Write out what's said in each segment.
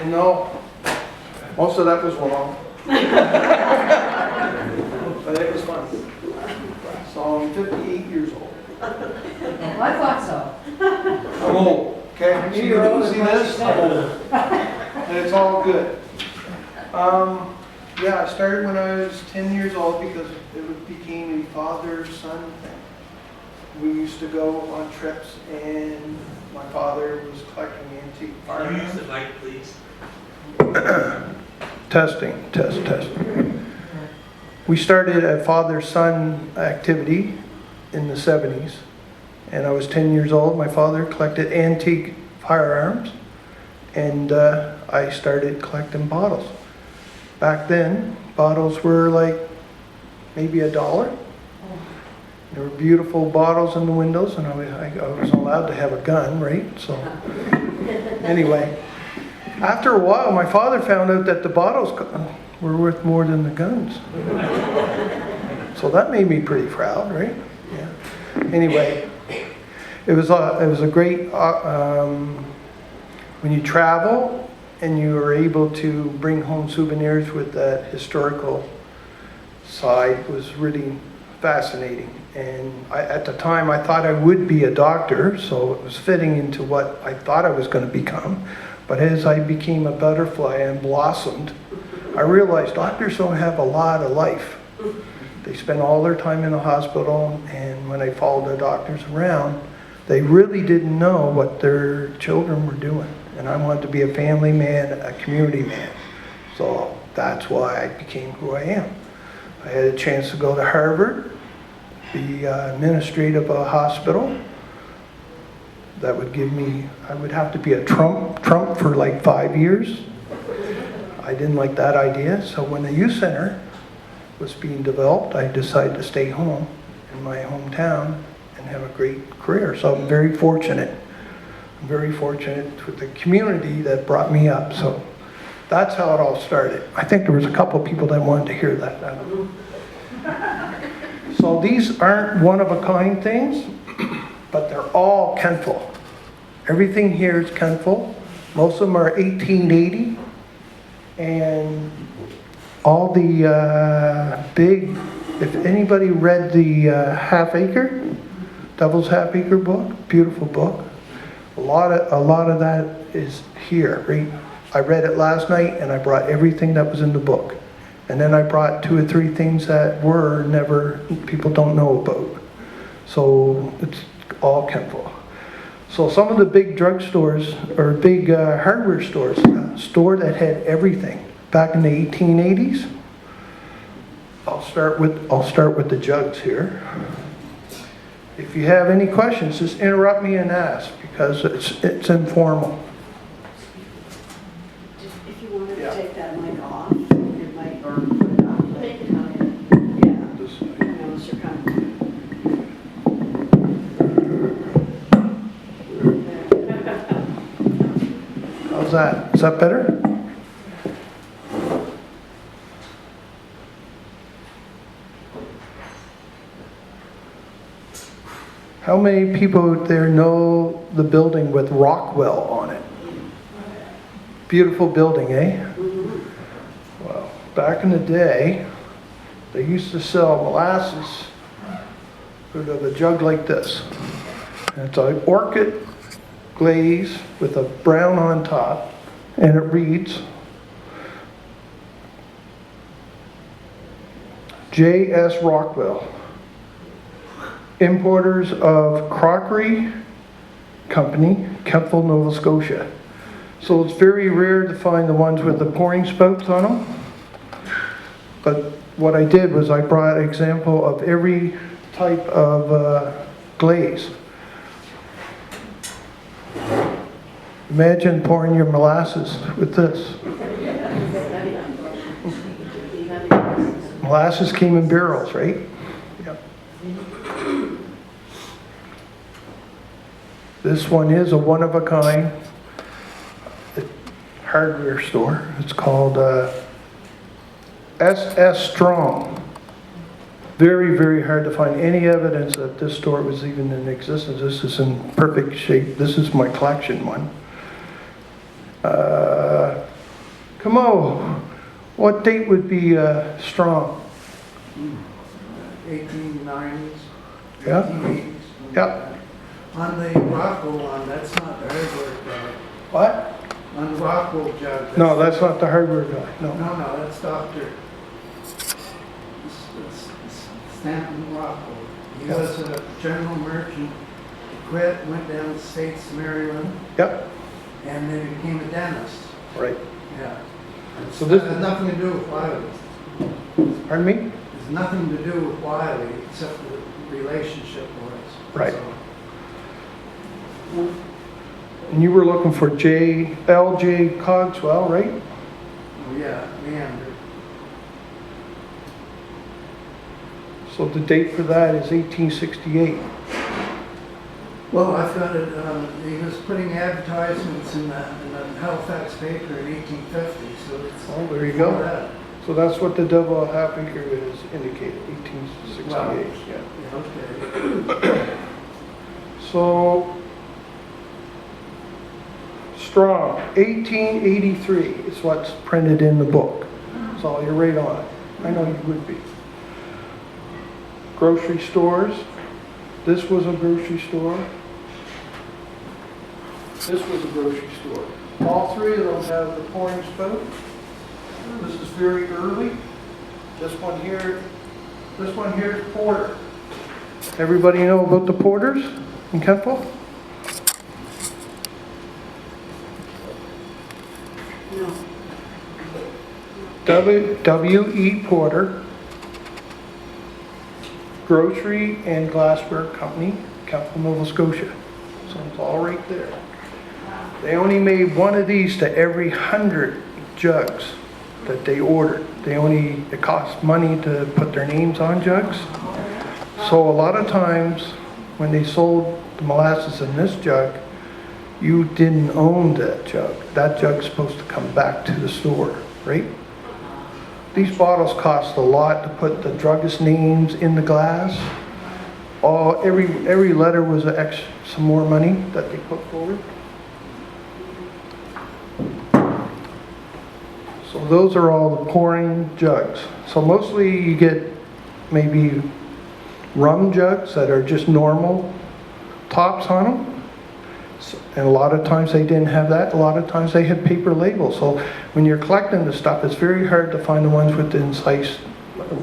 No, most of that was wrong. But it was fun. So I'm 58 years old. Well, I thought so. I'm old, okay? See this? I'm old. And it's all good. Yeah, I started when I was 10 years old because it became a father-son thing. We used to go on trips and my father was collecting antique firearms. Can you use the mic, please? Testing, test. We started a father-son activity in the 70s, and I was 10 years old. My father collected antique firearms, and I started collecting bottles. Back then, bottles were like maybe $1. There were beautiful bottles in the windows, and I was allowed to have a gun, right? So anyway, after a while, my father found out that the bottles were worth more than the guns. So that made me pretty proud, right? Yeah. Anyway, it was a great when you travel and you are able to bring home souvenirs with that historical side was really fascinating. And at the time, I thought I would be a doctor, so it was fitting into what I thought I was going to become. But as I became a butterfly and blossomed, I realized doctors don't have a lot of life. They spend all their time in the hospital, and when I followed the doctors around, they really didn't know what their children were doing. And I wanted to be a family man, a community man. So that's why I became who I am. I had a chance to go to Harvard, be administrative of a hospital. That would give me, I would have to be a Trump for like 5 years. I didn't like that idea. So when the youth center was being developed, I decided to stay home in my hometown and have a great career. So I'm very fortunate. I'm very fortunate with the community that brought me up. So that's how it all started. I think there was a couple people that wanted to hear that. I don't know. So these aren't one-of-a-kind things, but they're all Kentville. Everything here is Kentville. Most of them are 1880. And all the big, if anybody read the Half Acre, Devil's Half Acre book, beautiful book. A lot of that is here, right? I read it last night and I brought everything that was in the book. And then I brought 2 or 3 things that people don't know about. So it's all Kentville. So some of the big drugstores or big hardware stores, a store that had everything back in the 1880s. I'll start with the jugs here. If you have any questions, just interrupt me and ask because it's informal. If you wanted Yeah. to take that mic off, it might, or put it on. Take it on. Yeah. This side. Unless you're coming. How's that? Is that better? How many people out there know the building with Rockwell on it? Beautiful building, eh? Well, back in the day, they used to sell molasses out of a jug like this. And it's an orchid glaze with a brown on top, and it reads, J.S. Rockwell, importers of crockery company, Kentville, Nova Scotia. So it's very rare to find the ones with the pouring spouts on them. But what I did was I brought an example of every type of glaze. Imagine pouring your molasses with this. Molasses came in barrels, right? Yep. This one is a one-of-a-kind hardware store. It's called SS Strong. Very, very hard to find any evidence that this store was even in existence. This is in perfect shape. This is my collection one. Tomo, what date would be strong? 1890s, Yeah. 1880s. Yeah. On the Rockwell one, that's not the hardware guy. What? On the Rockwell jug. No, that's not the hardware guy, no. No, that's Dr. Stanton Rockwell. He was a general merchant, quit, went down to the States, Maryland, Yep, and then became a dentist. right. Yeah. So So this- this has nothing to do with Wiley. Pardon me? There's nothing to do with Wiley except the relationship was. Right. So, And you were looking for L.J. Cogswell, right? oh yeah, Leander. So the date for that is 1868. Well, I've got it, he was putting advertisements in the Halifax paper in 1850, so it's. Oh, there you before go. that. So that's what the double half acre is indicated, 1868, Wow. yeah. Yeah, okay. So, strong, 1883 is what's printed in the book. So you're right on it. I know you would be. Grocery stores. This was a grocery store. This was a grocery store. All three of them have the pouring spout. This is very early. This one here is porter. Everybody know about the porters in Kentville? No. W.E. Porter, Grocery and Glassware Company, Kentville, Nova Scotia. So it's all right there. They only made one of these to every 100 jugs that they ordered. It cost money to put their names on jugs. So a lot of times when they sold the molasses in this jug, you didn't own that jug. That jug's supposed to come back to the store, right? These bottles cost a lot to put the druggist names in the glass. Every letter was some more money that they put forward. So those are all the pouring jugs. So mostly you get maybe rum jugs that are just normal tops on them. And a lot of times they didn't have that. A lot of times they had paper labels. So when you're collecting the stuff, it's very hard to find the ones with the incise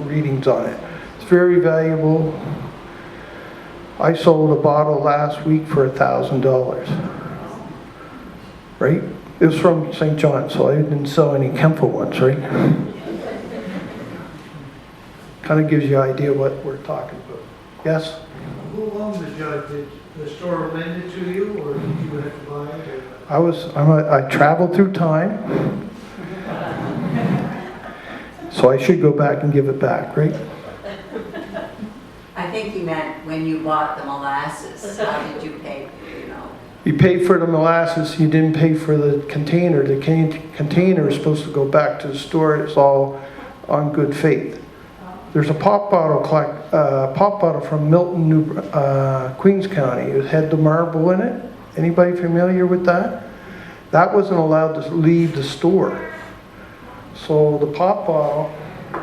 readings on it. It's very valuable. I sold a bottle last week for $1,000. Right? It was from St. John, so I didn't sell any Kentville ones, right? Kind of gives you an idea what we're talking about. Yes? Who owned the jug? Did the store lend it to you, or did you have to buy it? I traveled through time, so I should go back and give it back, right? I think he meant when you bought the molasses, how did you pay, you know? You paid for the molasses, you didn't pay for the container. The container is supposed to go back to the store. It's all on good faith. There's a pop bottle from Milton, Queens County. It had the marble in it. Anybody familiar with that? That wasn't allowed to leave the store. So the pop bottle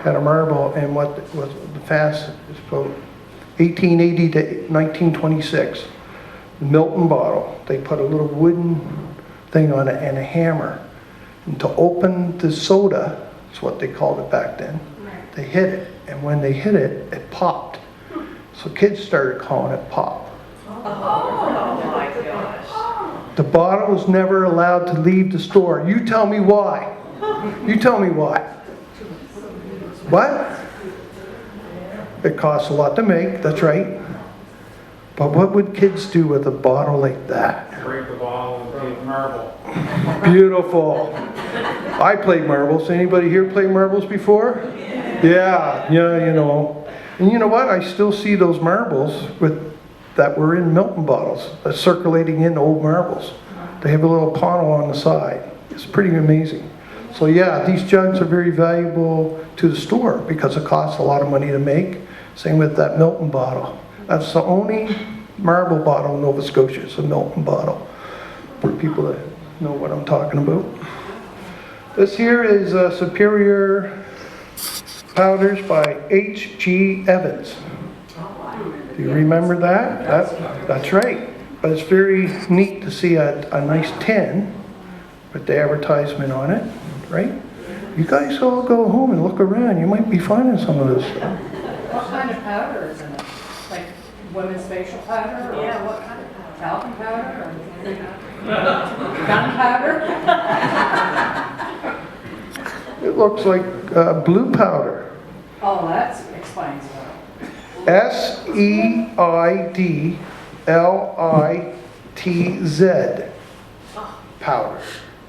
had a marble, and what was the fast is about 1880 to 1926. The Milton bottle, they put a little wooden thing on it and a hammer. And to open the soda, that's what they called it back then, they hit it. And when they hit it, it popped. So kids started calling it pop. Oh my gosh. The bottle was never allowed to leave the store. You tell me why. You tell me why. What? It costs a lot to make, that's right. But what would kids do with a bottle like that? Break the bottle and take marble. Beautiful. I played marbles. Anybody here play marbles before? Yeah, you know. And you know what? I still see those marbles that were in Milton bottles, circulating in old marbles. They have a little panel on the side. It's pretty amazing. So yeah, these jugs are very valuable to the store because it costs a lot of money to make. Same with that Milton bottle. That's the only marble bottle in Nova Scotia. It's a Milton bottle for people that know what I'm talking about. This here is Superior Powders by H.G. Evans. Do you remember that? That's right. But it's very neat to see a nice tin with the advertisement on it, right? You guys all go home and look around. You might be finding some of this stuff. What kind of powder is in it? Like women's facial powder? Or Yeah, what kind of powder? talcum powder? Or gunpowder? It looks like blue powder. Oh, that explains it. Seidlitz powder.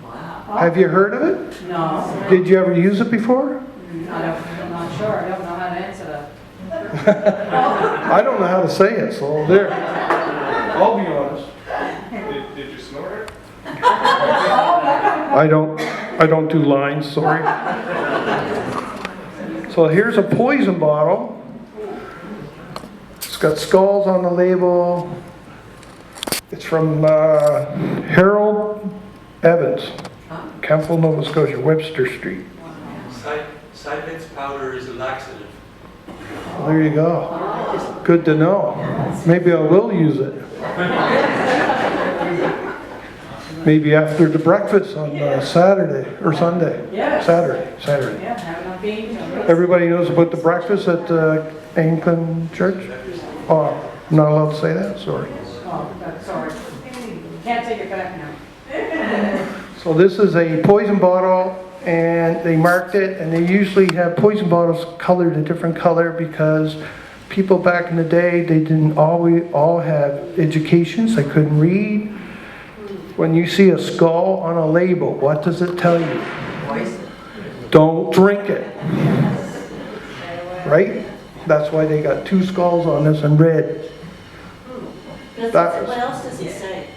Wow. Have you heard of it? No, Did you ever use it before? I'm not sure. I don't know how to answer that. I don't know how to say it, so there. I'll be honest. Did you snort it? I don't do lines, sorry. So here's a poison bottle. It's got skulls on the label. It's from Harold Evans, Kentville, Nova Scotia, Webster Street. Seidlitz powder is a laxative. Well, there you go. Good to know. Maybe I will use it. Maybe after the breakfast on Saturday or Sunday. Yes. Saturday. Yeah, have enough beans. Everybody knows about the breakfast at Anglican Church? Oh, I'm not allowed to say that? Sorry. Oh, sorry. Can't take it back now. So this is a poison bottle, and they marked it, and they usually have poison bottles colored a different color because people back in the day, they didn't always all have educations, they couldn't read. When you see a skull on a label, what does it tell you? Poison. Don't drink it. Right? That's why they got 2 skulls on this and red. That- What else does it say?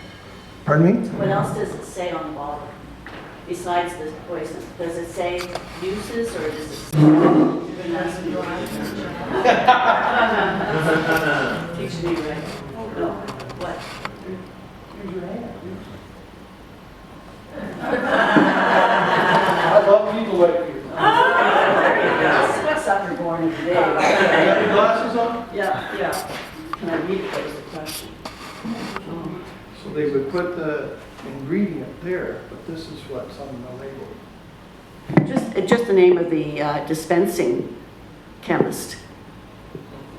Pardon me? What else does it say on the bottle? Besides the poison? Does it say uses or does it say? Teach me, right? No, what? I love people like you. What's up for morning today? You got your glasses on? Yeah. Can I read it? That was the question. So they would put the ingredient there, but this is what's on the label. Just the name of the dispensing chemist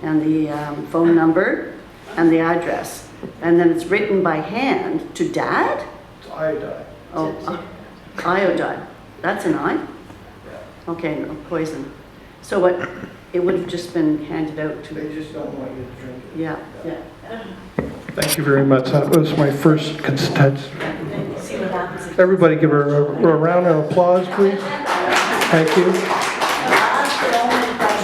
and the phone number and the address. And then it's written by hand to Dad? It's iodine. Oh, iodine. That's an I? Okay, no, poison. So what, it would have just been handed out to, They just don't want you to drink it. yeah. Thank you very much. That was my first contest. See what happens if Everybody give her a round of applause, please. Thank you.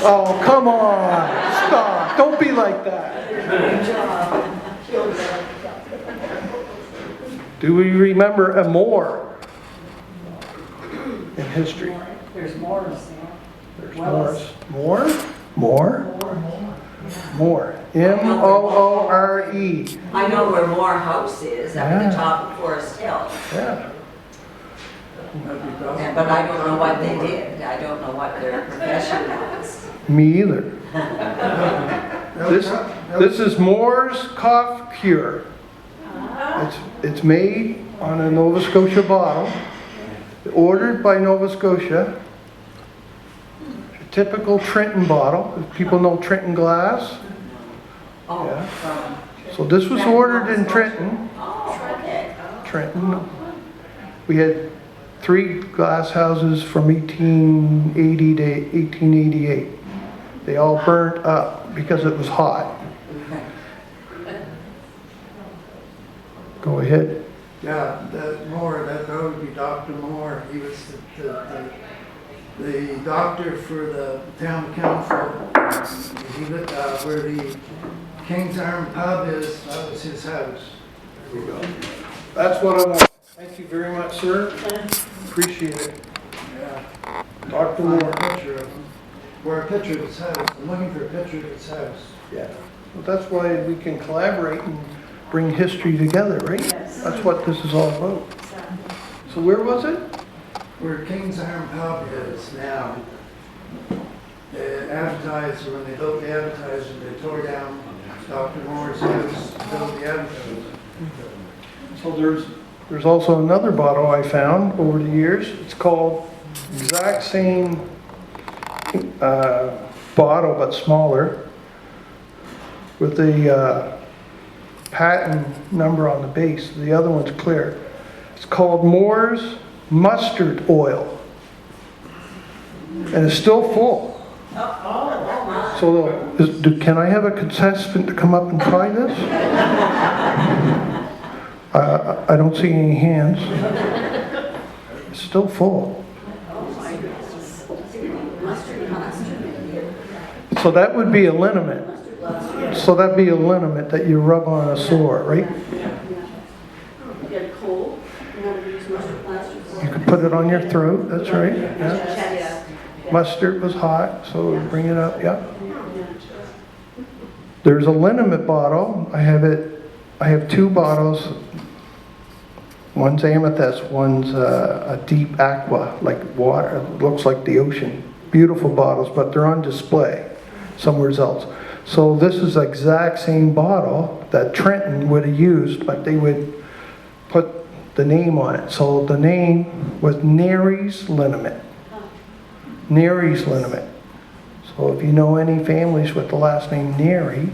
Oh, come on. Stop. Don't be like that. Do we remember a Moore in history? There's more. There's Moore. More? M-O-O-R-E. I know where Moore House is, up at Yeah. the top of Forest Hill. Yeah. But I don't know what they did. I don't know what their profession was. Me either. This is Moore's Cough Cure. It's made on a Nova Scotia bottle, ordered by Nova Scotia. A typical Trenton bottle. If people know Trenton glass. Oh, Yeah. from. So this was ordered in Trenton. Oh, okay. Trenton. We had 3 glass houses from 1880 to 1888. They all burnt up because it was hot. Go ahead. Yeah, that would be Dr. Moore. He was the doctor for the town council. He lived where the King's Arm pub is. That was his house. There you go. That's what I want. Thank you very much, sir. Appreciate it. Yeah. Dr. Find Moore. a picture of him. Or a picture of his house. I'm looking for a picture of his house. Yeah. Well, that's why we can collaborate and bring history together, right? That's what this is all about. So where was it? where King's Arm Pub is now. They advertised, when they built the advertiser, they tore down Dr. Moore's house, to build the advertiser. So there's also another bottle I found over the years. It's called exact same bottle but smaller with the patent number on the base. The other one's clear. It's called Moore's Mustard Oil. And it's still full. So can I have a contestant to come up and try this? I don't see any hands. It's still full. So that would be a liniment. So that'd be a liniment that you rub on a sore, right? You get a cold, you want to use mustard plaster. You could put it on your throat, that's right. Yeah. Mustard was hot, so bring it up, yeah. There's a liniment bottle. I have two bottles. One's amethyst, one's a deep aqua, like water. It looks like the ocean. Beautiful bottles, but they're on display somewhere else. So this is the exact same bottle that Trenton would have used, but they would put the name on it. So the name was Nary's Liniment. Nary's Liniment. So if you know any families with the last name Nary,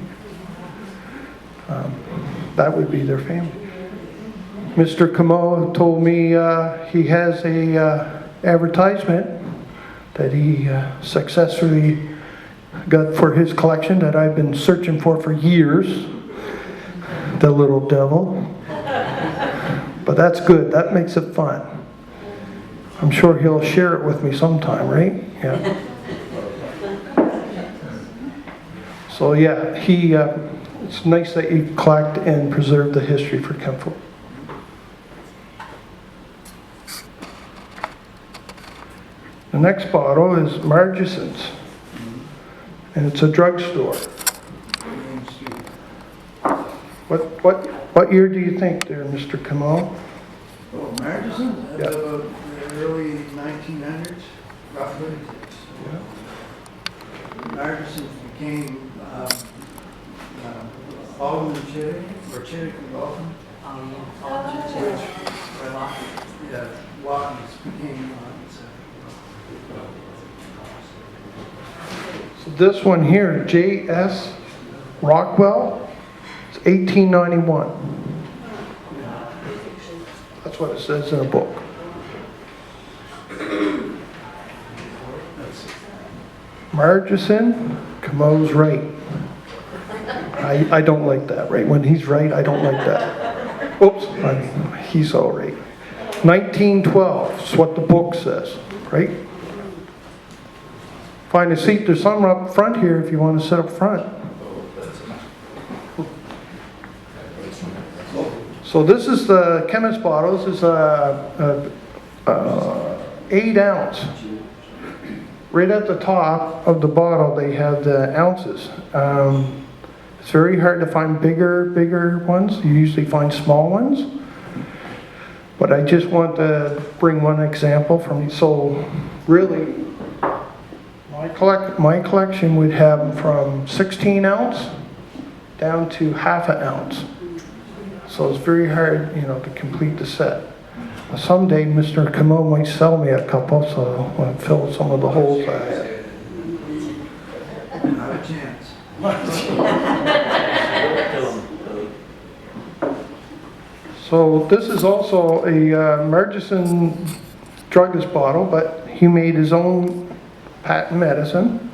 that would be their family. Mr. Camo told me he has a advertisement that he successfully got for his collection that I've been searching for years. The little devil. But that's good. That makes it fun. I'm sure he'll share it with me sometime, right? Yeah. So yeah, it's nice that you collect and preserve the history for Kentville. The next bottle is Margison's, and it's a drugstore. What year do you think there, Mr. Kamal? Oh, Margison? Yeah. About the early 1900s, roughly. Margison became Alderman Chittick, or Chittick and Alderman. Yeah, Watkins became So this one here, J.S. Rockwell, it's 1891. That's what it says in a book. Margison, Camo's right. I don't like that, right? When he's right, I don't like that. Oops, he's all right. 1912 is what the book says, right? Find a seat. There's some up front here if you want to sit up front. So this is the chemist bottle. This is 8 ounce. Right at the top of the bottle, they have the ounces. It's very hard to find bigger ones. You usually find small ones. But I just want to bring one example from you. So really, my collection would have from 16 ounce down to half an ounce. So it's very hard, to complete the set. Someday Mr. Camo might sell me a couple, so I'll fill some of the holes I have. Not a chance. So this is also a Murchison druggist bottle, but he made his own patent medicine.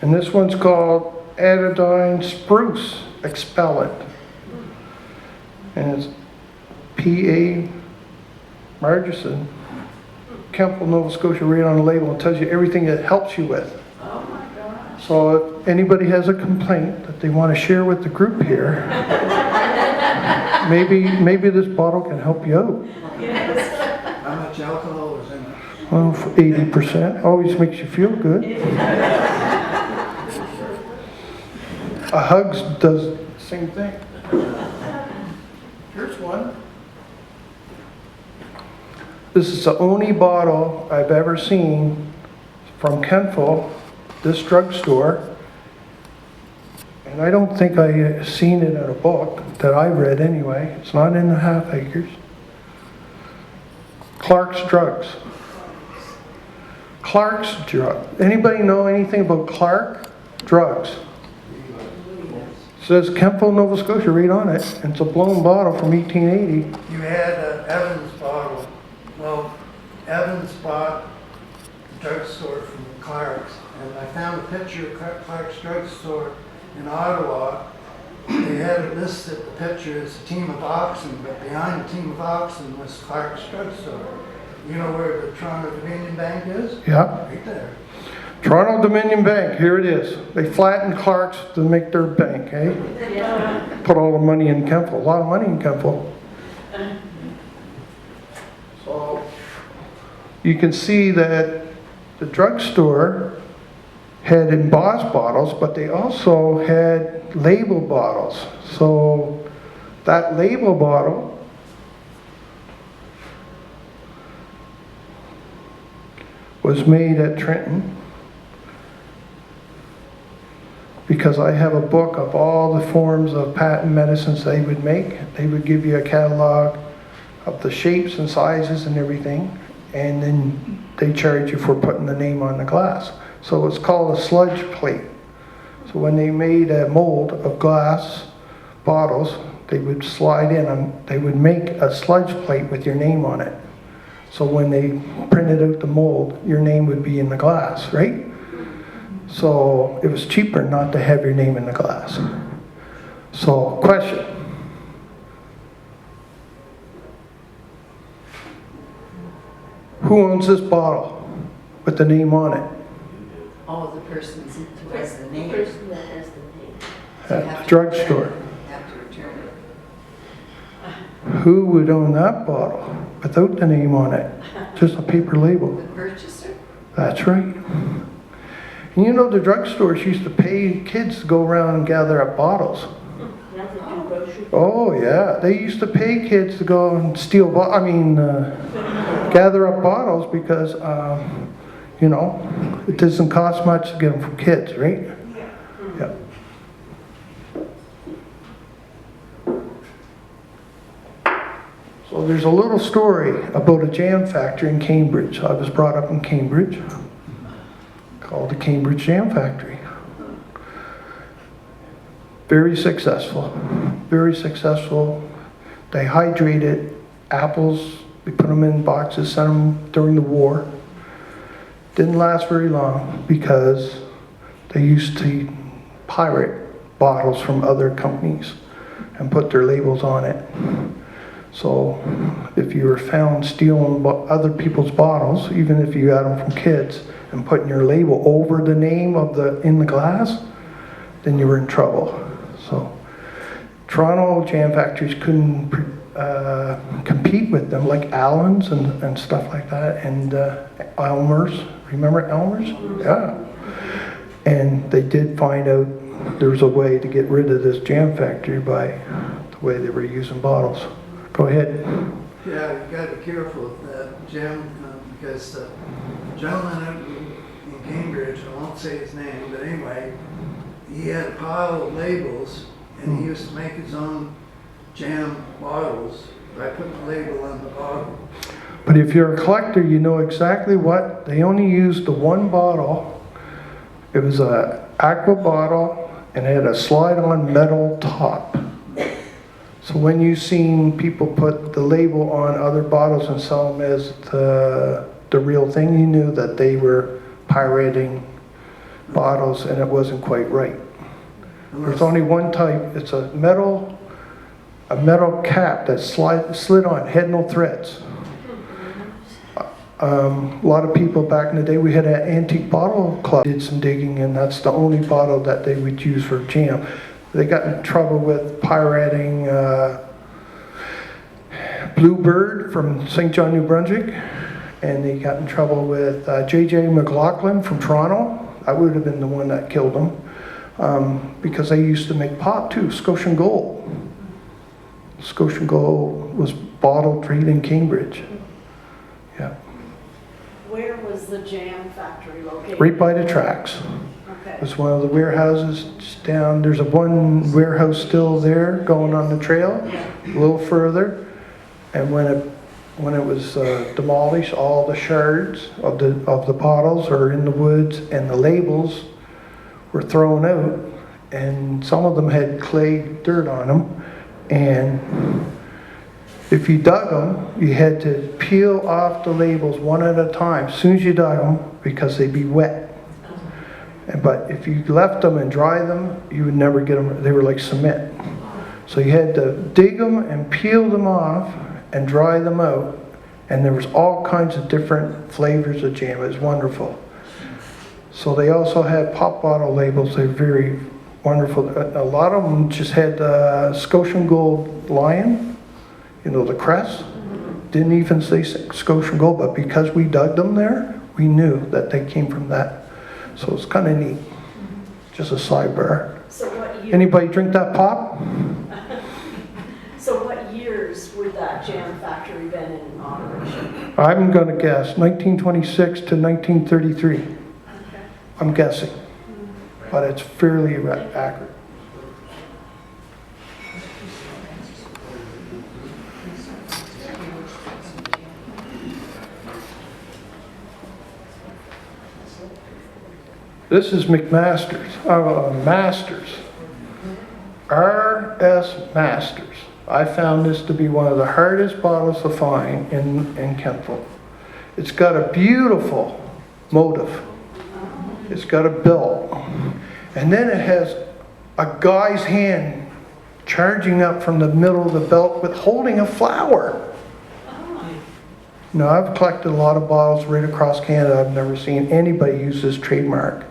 And this one's called Anodyne Spruce Expellent. And it's P.A. Murchison, Kentville, Nova Scotia, right on the label. It tells you everything it helps you with. Oh my gosh. So if anybody has a complaint that they want to share with the group here, maybe this bottle can help you out. How much alcohol was in it? Well, for 80%. Always makes you feel good. A Hugs does the same thing. Here's one. This is the only bottle I've ever seen from Kentville, this drugstore. And I don't think I seen it in a book that I read anyway. It's not in the half acres. Clark's Drugs. Clark's Drug. Anybody know anything about Clark Drugs? Says Kentville, Nova Scotia, right on it. And it's a blown bottle from 1880. You had Evans bottle. Well, Evans bought the drugstore from Clark's, and I found a picture of Clark's drugstore in Ottawa. They had it listed, the picture as a team of oxen, but behind the team of oxen was Clark's drugstore. You know where the Toronto Dominion Bank is? Yeah. Right there. Toronto Dominion Bank, here it is. They flattened Clark's to make their bank, eh? Put all the money in Kentville, a lot of money in Kentville. So you can see that the drugstore had embossed bottles, but they also had label bottles. So that label bottle was made at Trenton, because I have a book of all the forms of patent medicines they would make. They would give you a catalog of the shapes and sizes and everything, and then they charge you for putting the name on the glass. So it's called a sludge plate. So when they made a mold of glass bottles, they would slide in and they would make a sludge plate with your name on it. So when they printed out the mold, your name would be in the glass, right? So it was cheaper not to have your name in the glass. So, question. Who owns this bottle with the name on it? Oh, the person who has the name. Person that has the name. So you At have the to drugstore. return it. You have to return it. Who would own that bottle without the name on it? Just a paper label. The purchaser? That's right. And you know the drugstores used to pay kids to go around and gather up bottles. Not the two grocery. Oh yeah, they used to pay kids to go and steal, gather up bottles because, you know, it doesn't cost much to get them from kids, right? Yeah. So there's a little story about a jam factory in Cambridge. I was brought up in Cambridge, called the Cambridge Jam Factory. Very successful, very successful. They hydrated apples, we put them in boxes, sent them during the war. Didn't last very long because they used to pirate bottles from other companies and put their labels on it. So if you were found stealing other people's bottles, even if you got them from kids, and putting your label over the name of in the glass, then you were in trouble. So Toronto jam factories couldn't compete with them, like Allen's and stuff like that, and Elmer's. Remember Elmer's? Yeah. And they did find out there was a way to get rid of this jam factory by the way they were using bottles. Go ahead. Yeah, you gotta be careful of that, Jim, because the gentleman out in Cambridge, I won't say his name, but anyway, he had a pile of labels, and he used to make his own jam bottles by putting the label on the bottle. But if you're a collector, you know exactly what, they only used the one bottle. It was a aqua bottle, and it had a slide-on metal top. So when you seen people put the label on other bottles and sell them as the real thing, you knew that they were pirating bottles and it wasn't quite right. There's only one type. It's a metal cap that slid on, had no threads. A lot of people back in the day, we had an antique bottle club, did some digging, and that's the only bottle that they would use for jam. They got in trouble with pirating Bluebird from St. John, New Brunswick, and they got in trouble with J.J. McLaughlin from Toronto. I would have been the one that killed them because they used to make pop too, Scotian Gold. Scotian Gold was bottled right in Cambridge. was the jam factory located? right by the tracks. Okay. It's one of the warehouses just down, there's a one warehouse still there going on the trail, a little further. And when it was demolished, all the shards of the bottles are in the woods, and the labels were thrown out, and some of them had clay dirt on them. And if you dug them, you had to peel off the labels one at a time as soon as you dug them, because they'd be wet. But if you left them and dried them, you would never get them. They were like cement. So you had to dig them and peel them off and dry them out. And there was all kinds of different flavors of jam. It was wonderful. So they also had pop bottle labels. They're very wonderful. A lot of them just had Scotian Gold Lion, you know, the crest. Didn't even say Scotian Gold, but because we dug them there, we knew that they came from that. So it's kind of neat. Just a sidebar. So what year? Anybody drink that pop? So what years would that jam factory been in operation? I'm going to guess 1926 to 1933. Okay. I'm guessing, but it's fairly accurate. This is McMaster's, Masters, R.S. Masters. I found this to be one of the hardest bottles to find in Kentville. It's got a beautiful motif. It's got a belt. And then it has a guy's hand charging up from the middle of the belt with holding a flower. Now, I've collected a lot of bottles right across Canada. I've never seen anybody use this trademark.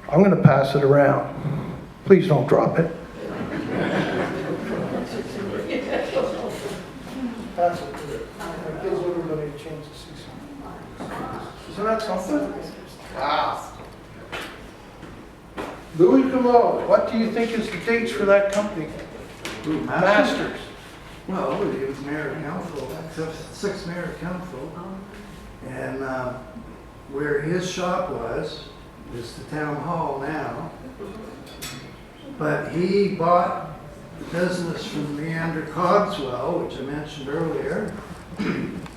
I'm going to pass it around. Please don't drop it. Pass it to it. That gives everybody a chance to see something. Isn't that something? Wow. Louis Gallo, what do you think is the dates for that company? Masters. Well, he was mayor of Kentville, sixth mayor of Kentville. And where his shop was the town hall now. But he bought the business from Leander Cogswell, which I mentioned earlier.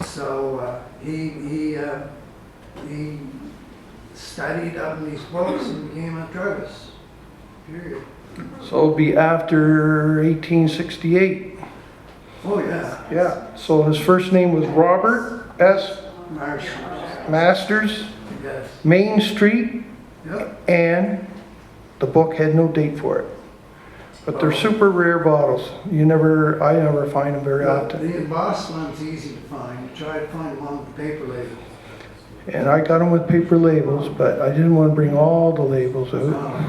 So he studied up in these books and became a druggist. Period. So it'll be after 1868. Oh yeah. Yeah. So his first name was Robert S. Masters, Yes. Main Street, Yep. and the book had no date for it. But they're super rare bottles. I never find them very often. The embossed one's easy to find. You try to find one with paper label. And I got them with paper labels, but I didn't want to bring all the labels out.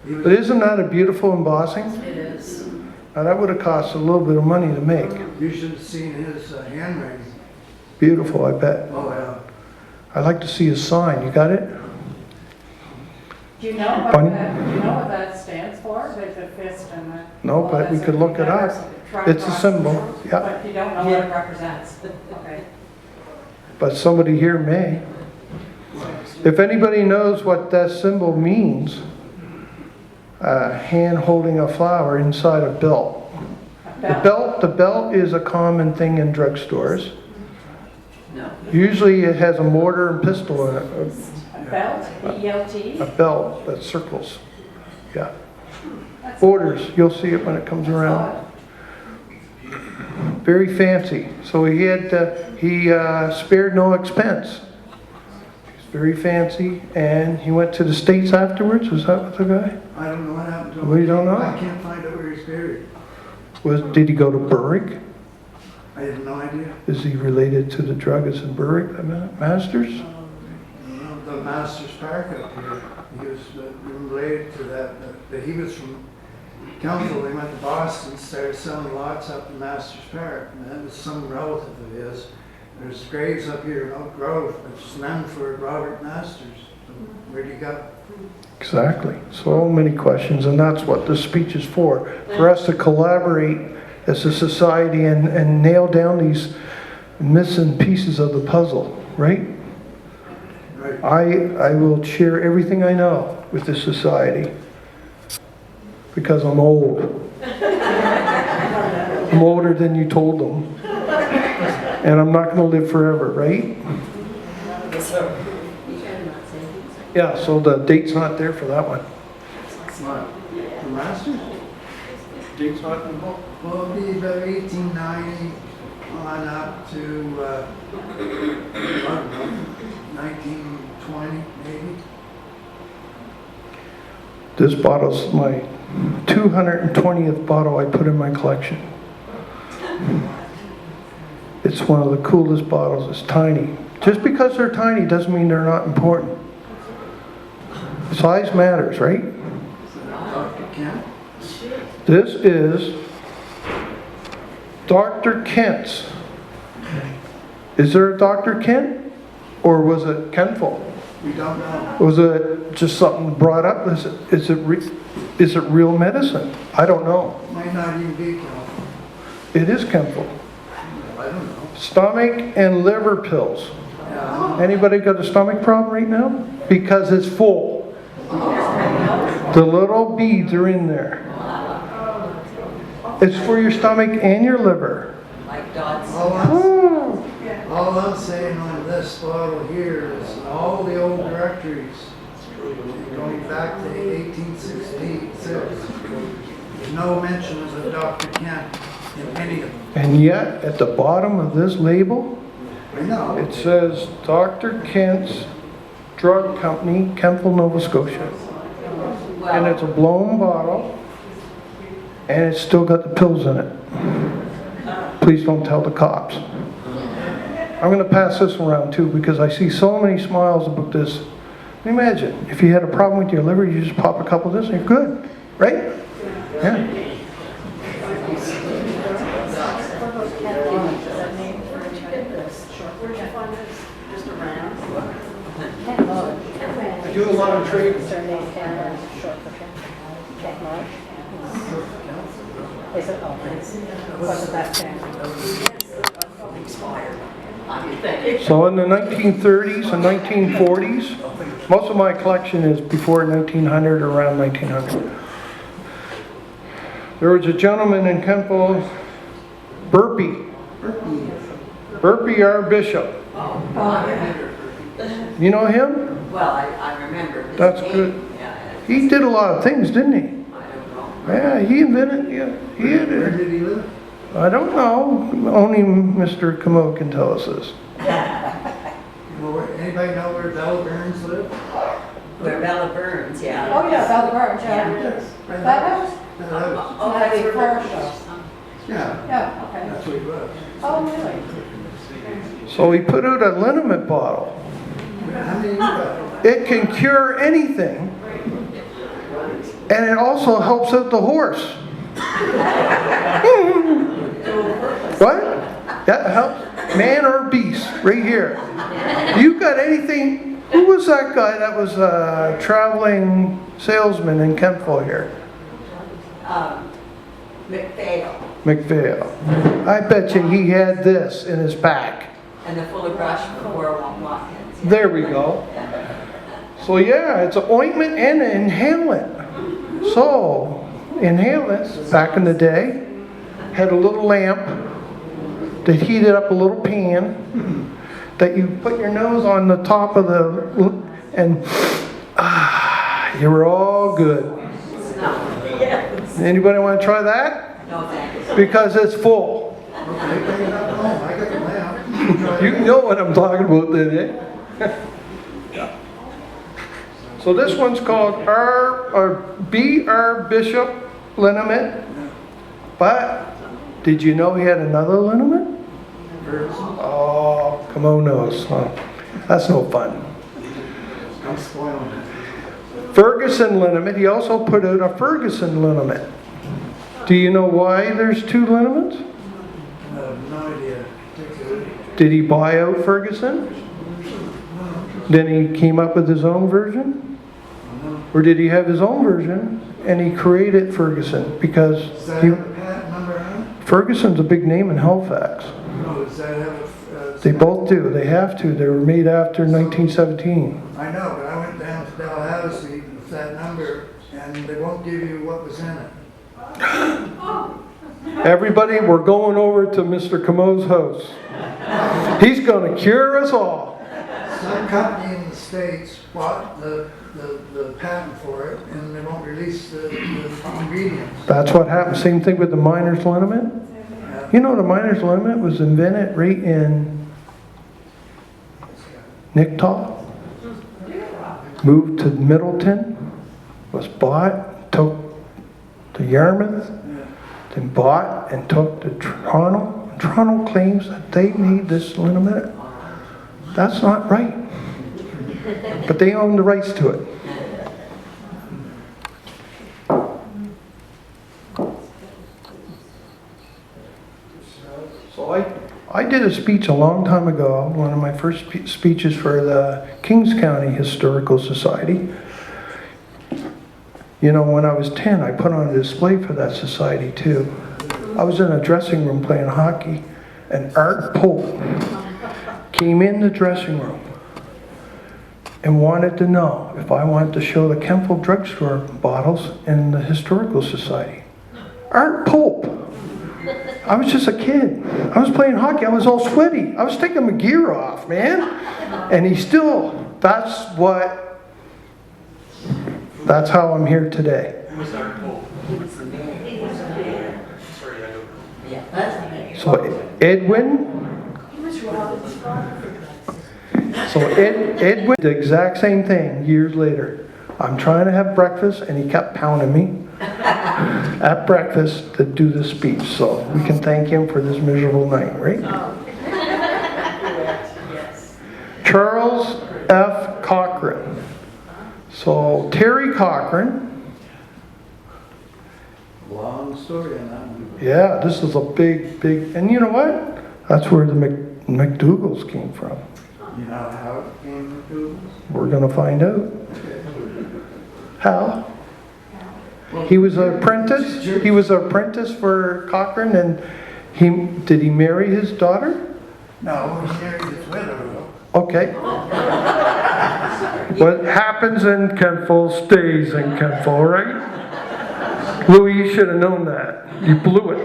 But isn't that a beautiful embossing? It is. Now that would have cost a little bit of money to make. You should have seen his handwriting. Beautiful, I bet. Oh yeah. I'd like to see his sign. You got it? Do you know what Bunny? that stands for? Like the fist and the... No, but we could look it up. It's a symbol, yeah. But you don't know what it represents. Okay. But somebody here may. If anybody knows what that symbol means, hand holding a flower inside a belt. The belt is a common thing in drugstores. No. Usually it has a mortar and pistol in it. A belt, B-E-L-T? A belt that circles. Yeah. Borders, you'll see it when it comes around. Very fancy. So he spared no expense. He's very fancy, and he went to the States afterwards. Was that the guy? I don't know what happened to him. We don't know. I can't find out where he's buried. Did he go to Berwick? I have no idea. Is he related to the druggist in Berwick, the Masters? The Masters Park up here. He was related to that. But he was from Kentville. He went to Boston, started selling lots up in Masters Park. And that was some relative of his. There's graves up here in Oak Grove, which is named for Robert Masters. So where'd he go? Exactly. So many questions, and that's what this speech is for us to collaborate as a society and nail down these missing pieces of the puzzle, right? Right. I will share everything I know with this society because I'm old. I'm older than you told them. And I'm not going to live forever, right? Yeah, so the date's not there for that one. What? The Masters? Date's not in the book. Well, it'll be about 1890 on up to, I don't know, 1920 maybe. This bottle's my 220th bottle I put in my collection. It's one of the coolest bottles. It's tiny. Just because they're tiny doesn't mean they're not important. Size matters, right? Dr. Kent? This is Dr. Kent's. Is there a Dr. Kent? Or was it Kentville? We don't know. Was it just something brought up? Is it real medicine? I don't know. Might not even be Kent. It is Kentville. I don't know. Stomach and liver pills. Yeah. Anybody got a stomach problem right now? Because it's full. The little beads are in there. It's for your stomach and your liver. Like dots. All I'm saying on this bottle here is all the old directories going back to 1866. There's no mention of a Dr. Kent in any of them. And yet, at the bottom of this label, I know. it says Dr. Kent's Drug Company, Kentville, Nova Scotia. And it's a blown bottle, and it's still got the pills in it. Please don't tell the cops. I'm going to pass this around too because I see so many smiles about this. Imagine, if you had a problem with your liver, you just pop a couple of this and you're good, right? Yeah. I do a lot of trading. So in the 1930s and 1940s, most of my collection is before 1900 or around 1900. There was a gentleman in Kentville, Burpee R. Bishop. You know him? Well, I remember his That's name. good. Yeah, He did a lot of things, didn't he? I don't know. Yeah, he invented, he had Where it. did he live? I don't know. Only Mr. Camo can tell us this. Anybody know where Bella Burns lived? Where Bella Burns, yeah. Oh, yeah, Bella Burns, yeah. Yes. Right That was? there. That was. Oh, that's Maybe where car Bella show. Burns. Yeah, Yeah, okay. that's what he was. Oh, really? So he put out a liniment bottle. How many you got? It can cure anything, and it also helps out the horse. What? That helps man or beast, right here. You got anything? Who was that guy that was a traveling salesman in Kentville here? McPhail. I bet you he had this in his pack. And the full of brush for Watkins. There we go. So yeah, it's an ointment and an inhalant. So, inhalants, back in the day, had a little lamp that heated up a little pan that you put your nose on the top of the, and you were all good. Anybody want to try that? No, thank you. Because it's full. Okay, bring it up home. I got the lamp. You know what I'm talking about then, eh? So this one's called B.R. Bishop liniment. But did you know he had another liniment? Oh, come on, knows. Huh? That's no fun. I'm spoiling it. Ferguson liniment. He also put out a Ferguson liniment. Do you know why there's two liniments? I have no idea. Did he buy out Ferguson? Then he came up with his own version? Or did he have his own version and he created Ferguson? Because Does that he, have a patent number on it? Ferguson's a big name in Halifax. No, does that have They both do. They have to. They were made after 1917. I know, but I went down to Dalhousie with that number, and they won't give you what was in it. Everybody, we're going over to Mr. Camo's house. He's going to cure us all. Some company in the States bought the patent for it, and they won't release the ingredients. That's what happened. Same thing with the miner's liniment. Yeah. You know, the miner's liniment was invented right in Nicktaw, moved to Middleton, was bought, took to Yarmouth, then bought and took to Toronto. Toronto claims that they made this liniment. That's not right. But they own the rights to it. So I did a speech a long time ago, one of my first speeches for the Kings County Historical Society. You know, when I was 10, I put on a display for that society too. I was in a dressing room playing hockey, and Art Pope came in the dressing room and wanted to know if I wanted to show the Kentville drugstore bottles in the Historical Society. Art Pope! I was just a kid. I was playing hockey. I was all sweaty. I was taking my gear off, man. And he still, that's how I'm here today. Who was our Pope? He was the mayor. Sorry, I don't know. Yeah, that's the mayor. So Edwin, He was Robin's father. Edwin did the exact same thing years later. I'm trying to have breakfast, and he kept pounding me at breakfast to do the speech. So we can thank him for this miserable night, right? Yes. Charles F. Cochran. So Terry Cochran. Long story on that one. Yeah, this is a big, and you know what? That's where the McDougalls came from. You know how it came to? We're going to find out. How? He was an apprentice. He was an apprentice for Cochran, and did he marry his daughter? No, he married his widow. Okay. What happens in Kentville stays in Kentville, right? Louis, you should have known that. You blew it.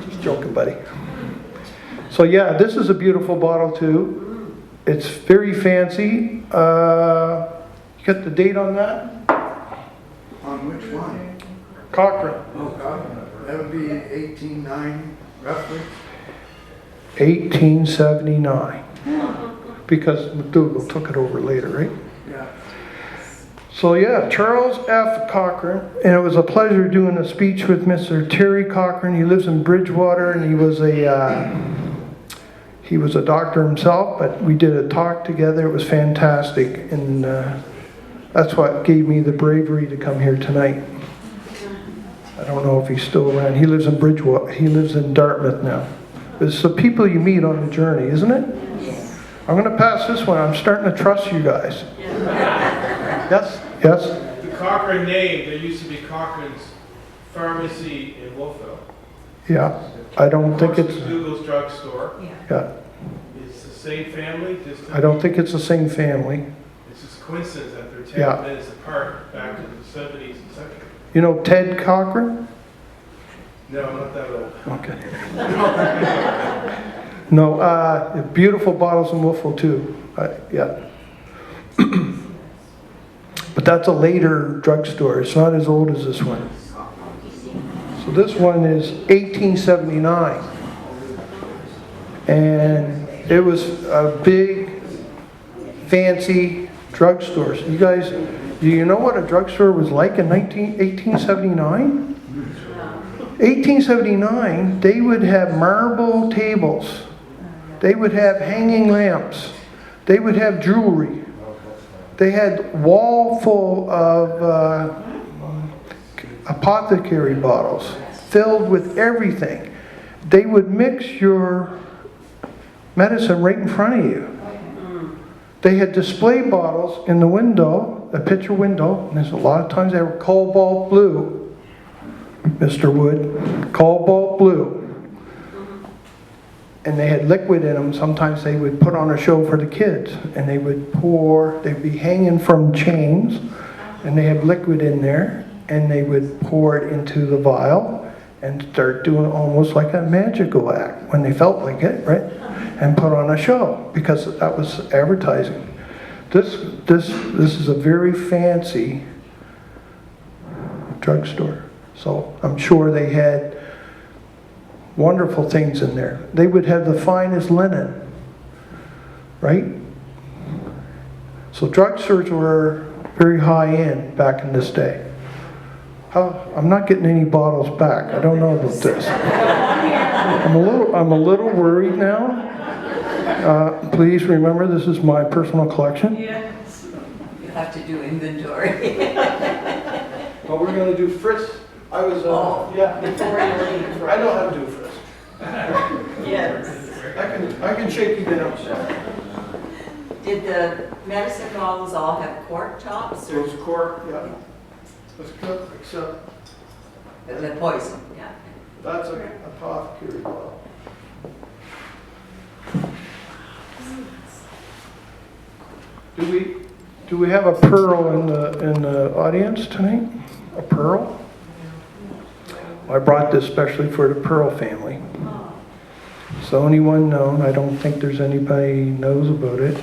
Just joking, buddy. So yeah, this is a beautiful bottle too. It's very fancy. You got the date on that? On which one? Cochran. Oh, God. That would be 1890, roughly. 1879. Because McDougal took it over later, right? Yeah. So yeah, Charles F. Cochran, and it was a pleasure doing a speech with Mr. Terry Cochran. He lives in Bridgewater, and he was a doctor himself, but we did a talk together. It was fantastic, and that's what gave me the bravery to come here tonight. I don't know if he's still around. He lives in Bridgewater. He lives in Dartmouth now. It's the people you meet on the journey, isn't it? Yes. I'm going to pass this one. I'm starting to trust you guys. Yes? Yes? The Cochrane name, there used to be Cochrane's Pharmacy in Wolfville. Yeah. I don't think it's... McDougal's drugstore. Yeah. It's the same family. I don't think it's the same family. It's just coincidence that they're 10 Yeah. minutes apart back in the 70s and 70s. You know Ted Cochran? No, not that old. Okay. No, beautiful bottles in Wolfville too. Yeah. But that's a later drugstore. It's not as old as this one. So this one is 1879. And it was a big, fancy drugstore. So you guys, do you know what a drugstore was like in 1879? 1879, they would have marble tables. They would have hanging lamps. They would have jewelry. They had a wall full of apothecary bottles filled with everything. They would mix your medicine right in front of you. They had display bottles in the window, a picture window, and there's a lot of times they were cobalt blue. Mr. Wood, cobalt blue. and they had liquid in them. Sometimes they would put on a show for the kids, and they would pour, they'd be hanging from chains, and they have liquid in there, and they would pour it into the vial and start doing almost like a magical act when they felt like it, right? And put on a show, because that was advertising. This is a very fancy drugstore. So I'm sure they had wonderful things in there. They would have the finest linen, right? So drugstores were very high end back in this day. I'm not getting any bottles back. I don't know about this. I'm a little worried now. Please remember, this is my personal collection. Yes. You have to do inventory. But we're going to do Fritz. I was, yeah. Before you leave. I know how to do Fritz. Yes. I can shake you down. Did the medicine bottles all have cork tops or Those cork, yeah. That's good, except the poison? Yeah. that's a apothecary bottle. Do we have a pearl in the audience tonight? A pearl? I brought this especially for the Pearl family. It's the only one known. I don't think there's anybody knows about it.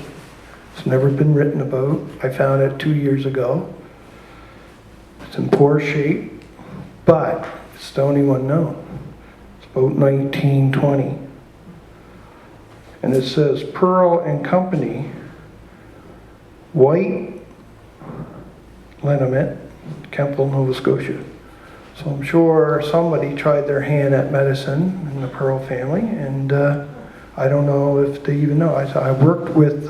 It's never been written about. I found it 2 years ago. It's in poor shape, but it's the only one known. It's about 1920. And it says Pearl and Company, white liniment, Kentville, Nova Scotia. So I'm sure somebody tried their hand at medicine in the Pearl family, and I don't know if they even know. I worked with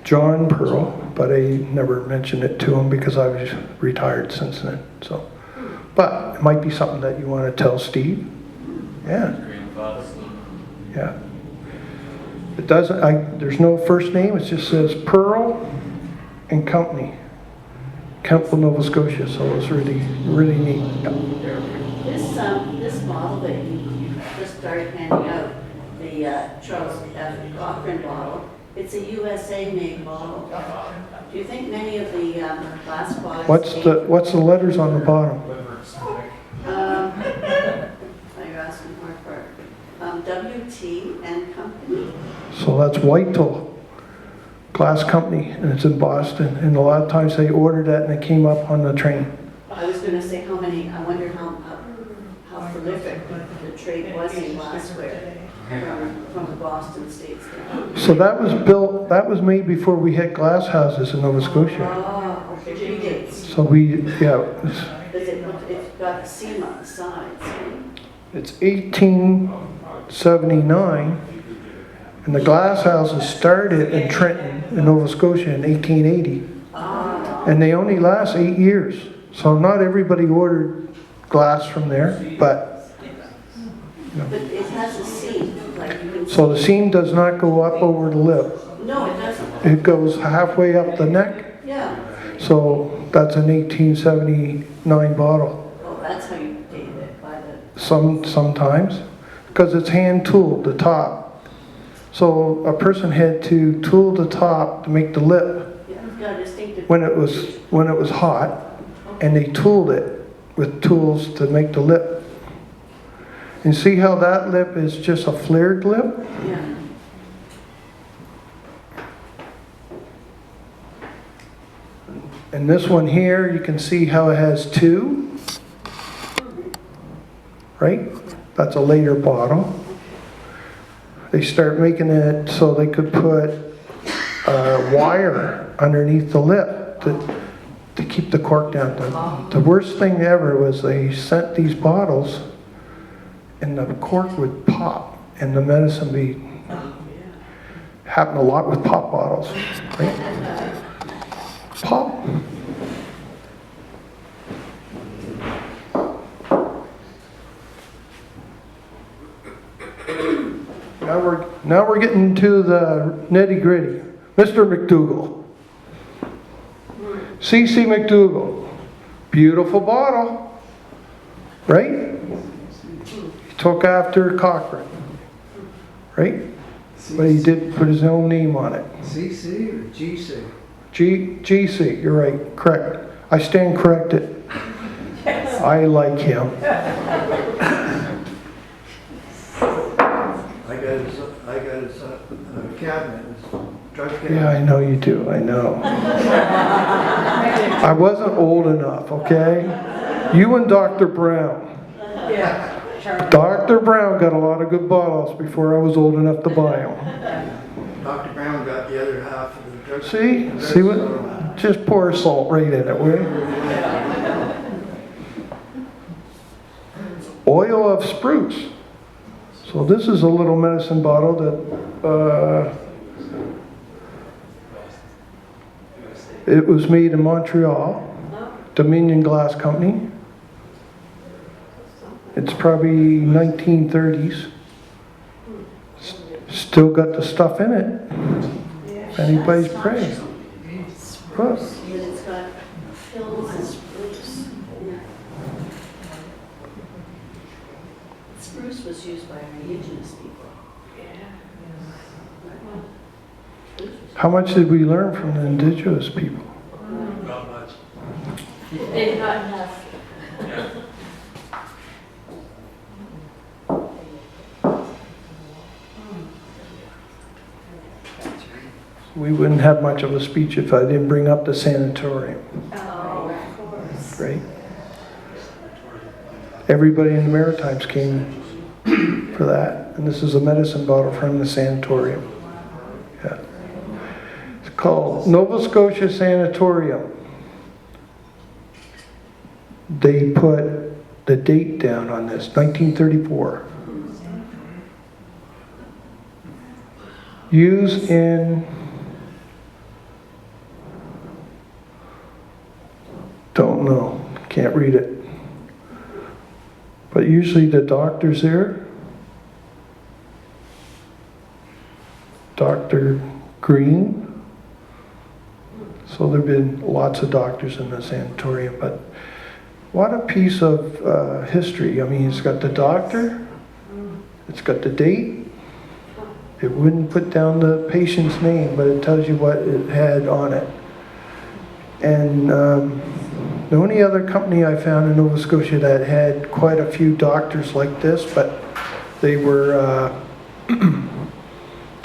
John Pearl, but I never mentioned it to him because I was retired since then. So, but it might be something that you want to tell Steve. Yeah. Yeah. It doesn't. There's no first name. It just says Pearl and Company, Kentville, Nova Scotia. So it's really neat. Yeah. This model that you just started handing out, the Charles F. Cochran bottle, it's a USA made bottle. Do you think many of the glass bottles? What's the letters on the bottom? You're asking more for WT and Company. So that's Whitehall Glass Company, and it's in Boston. And a lot of times they ordered that and it came up on the train. I was going to say how many. I wonder how prolific the trade was in glassware from the Boston states. So that was made before we had glass houses in Nova Scotia. Oh, okay, predates. So It's got a seam on the sides. it's 1879, and the glass houses started in Trenton, in Nova Scotia in 1880. And they only last 8 years. So not everybody ordered glass from there, but. But it has a seam, like you can. So the seam does not go up over the lip. No, it doesn't. It goes halfway up the neck. Yeah. So that's an 1879 bottle. Oh, that's how you dated it, by the. Sometimes, because it's hand tooled, the top. So a person had to tool the top to make the lip Yeah, it's got a distinctive. when it was hot, and they tooled it with tools to make the lip. And see how that lip is just a flared lip? Yeah. And this one here, you can see how it has two, right? That's a later bottle. They start making it so they could put a wire underneath the lip to keep the cork down. The worst thing ever was they sent these bottles and the cork would pop and the medicine be happen a lot with pop bottles, right? Pop. Now we're getting to the nitty gritty. Mr. McDougall. C.C. McDougall. Beautiful bottle, right? He took after Cochrane. right? But he did put his own name on it. CC or GC? GC, you're right, correct. I stand corrected. I like him. I got his cabinet, his drug cabinet. Yeah, I know you do, I know. I wasn't old enough, okay? You and Dr. Brown. Yeah. Dr. Brown got a lot of good bottles before I was old enough to buy them. Dr. Brown got the other half of the drug. See what? Just pour salt right in it, will you? Oil of spruce. So this is a little medicine bottle that it was made in Montreal, Dominion Glass Company. It's probably 1930s. Still got the stuff in it. If anybody's praying. Huh. And it's got hills and spruce. Spruce was used by our indigenous people. How much did we learn from the indigenous people? Not much. They not enough. We wouldn't have much of a speech if I didn't bring up the sanatorium, Oh, of course. right? Everybody in the Maritimes came for that, and this is a medicine bottle from the sanatorium. Yeah. It's called Nova Scotia Sanatorium. They put the date down on this, 1934. Used in, don't know, can't read it. But usually the doctor's there. Dr. Green. So there have been lots of doctors in the sanatorium, but what a piece of history. I mean, it's got the doctor, it's got the date. It wouldn't put down the patient's name, but it tells you what it had on it. And the only other company I found in Nova Scotia that had quite a few doctors like this, but they were,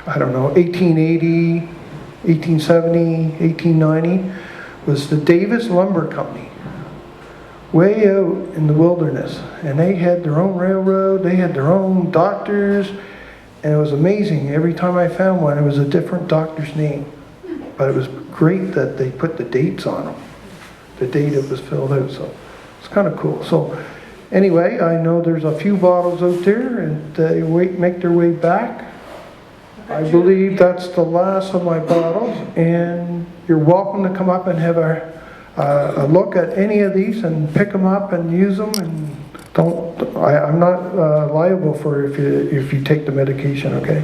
I don't know, 1880, 1870, 1890, was the Davis Lumber Company. Way out in the wilderness. And they had their own railroad, they had their own doctors, and it was amazing. Every time I found one, it was a different doctor's name. But it was great that they put the dates on them. The date it was filled out, so it's kind of cool. So anyway, I know there's a few bottles out there and they make their way back. I believe that's the last of my bottles, and you're welcome to come up and have a look at any of these and pick them up and use them. And I'm not liable for if you take the medication, okay?